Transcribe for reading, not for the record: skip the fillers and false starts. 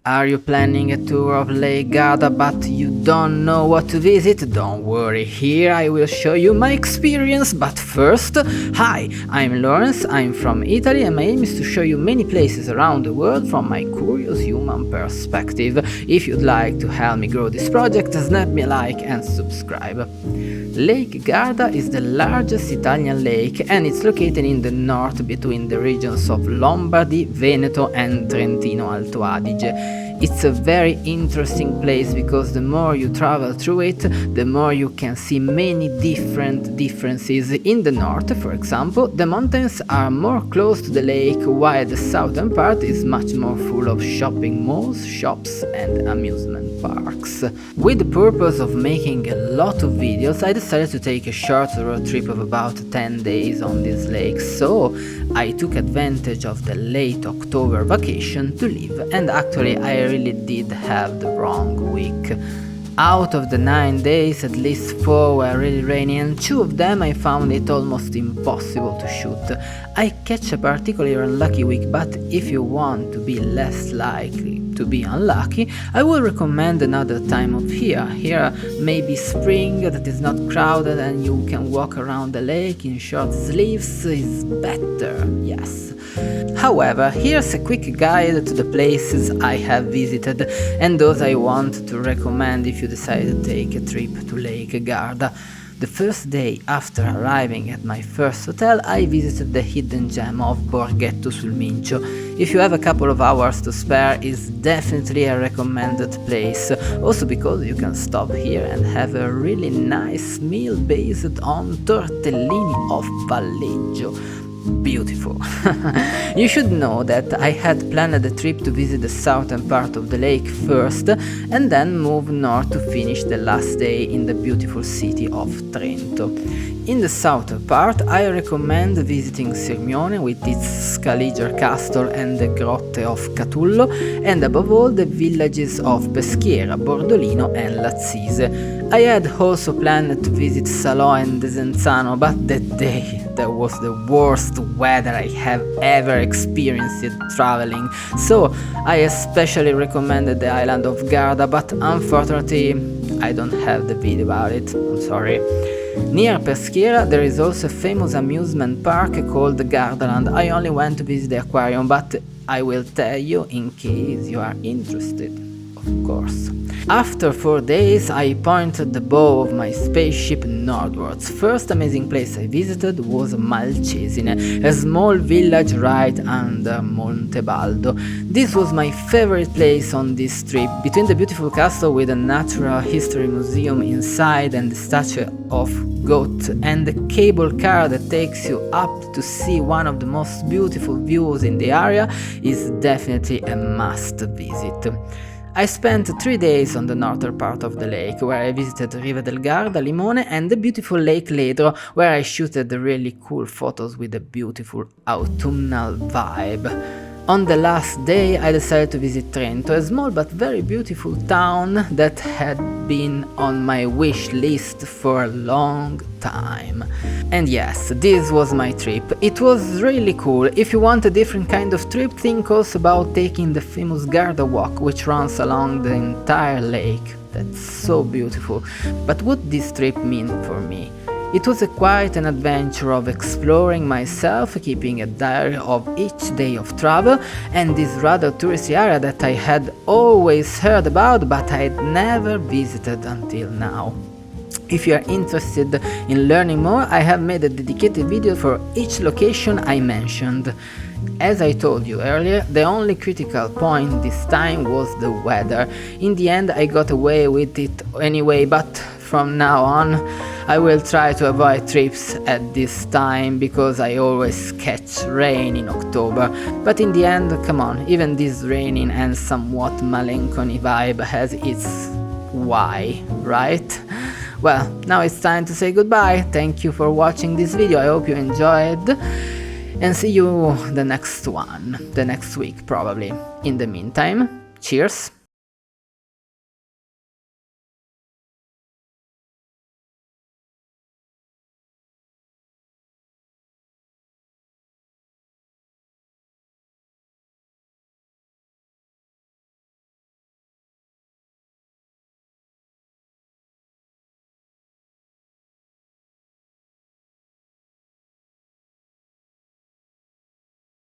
Are you planning a tour of Lake Garda but you don't know what to visit? Don't worry, here I will show you my experience, but first, hi, I'm Lawrence, I'm from Italy and my aim is to show you many places around the world from my curious human perspective. If you'd like to help me grow this project, snap me a like and subscribe. Lake Garda is the largest Italian lake and it's located in the north between the regions of Lombardy, Veneto and Trentino, Alto Adige. It's a very interesting place because the more you travel through it, the more you can see many differences. In the north, for example, the mountains are more close to the lake, while the southern part is much more full of shopping malls, shops and amusement parks. With the purpose of making a lot of videos, I decided to take a short road trip of about 10 days on this lake, so I took advantage of the late October vacation to leave, and actually I really did have the wrong week. Out of the 9 days, at least 4 were really rainy and 2 of them I found it almost impossible to shoot. I catch a particularly unlucky week, but if you want to be less likely to be unlucky, I would recommend another time of year. Here maybe spring that is not crowded and you can walk around the lake in short sleeves is better, yes. However, here's a quick guide to the places I have visited and those I want to recommend if you decide to take a trip to Lake Garda. The first day after arriving at my first hotel, I visited the hidden gem of Borghetto sul Mincio. If you have a couple of hours to spare, it's definitely a recommended place, also because you can stop here and have a really nice meal based on tortellini of Valleggio. Beautiful. You should know that I had planned the trip to visit the southern part of the lake first and then move north to finish the last day in the beautiful city of Trento. In the southern part, I recommend visiting Sirmione with its Scaliger castle and the grotte of Catullo, and above all the villages of Peschiera, Bordolino and Lazzise. I had also planned to visit Salò and Desenzano, but that day there was the worst weather I have ever experienced traveling, so I especially recommended the island of Garda, but unfortunately I don't have the video about it, I'm sorry. Near Peschiera there is also a famous amusement park called Gardaland. I only went to visit the aquarium, but I will tell you in case you are interested, of course. After 4 days, I pointed the bow of my spaceship northwards. First amazing place I visited was Malcesine, a small village right under Monte Baldo. This was my favorite place on this trip, between the beautiful castle with a natural history museum inside and the statue of goat and the cable car that takes you up to see one of the most beautiful views in the area is definitely a must visit. I spent 3 days on the northern part of the lake, where I visited Riva del Garda, Limone and the beautiful Lake Ledro, where I shooted really cool photos with a beautiful autumnal vibe. On the last day I decided to visit Trento, a small but very beautiful town that had been on my wish list for a long time. And yes, this was my trip. It was really cool. If you want a different kind of trip, think also about taking the famous Garda walk, which runs along the entire lake. That's so beautiful. But what this trip mean for me? It was quite an adventure of exploring myself, keeping a diary of each day of travel, and this rather touristy area that I had always heard about but I'd never visited until now. If you are interested in learning more, I have made a dedicated video for each location I mentioned. As I told you earlier, the only critical point this time was the weather. In the end I got away with it anyway, but from now on I will try to avoid trips at this time because I always catch rain in October. But in the end, come on, even this raining and somewhat melancholy vibe has its why, right? Well, now it's time to say goodbye. Thank you for watching this video, I hope you enjoyed, and see you the next week probably. In the meantime, cheers!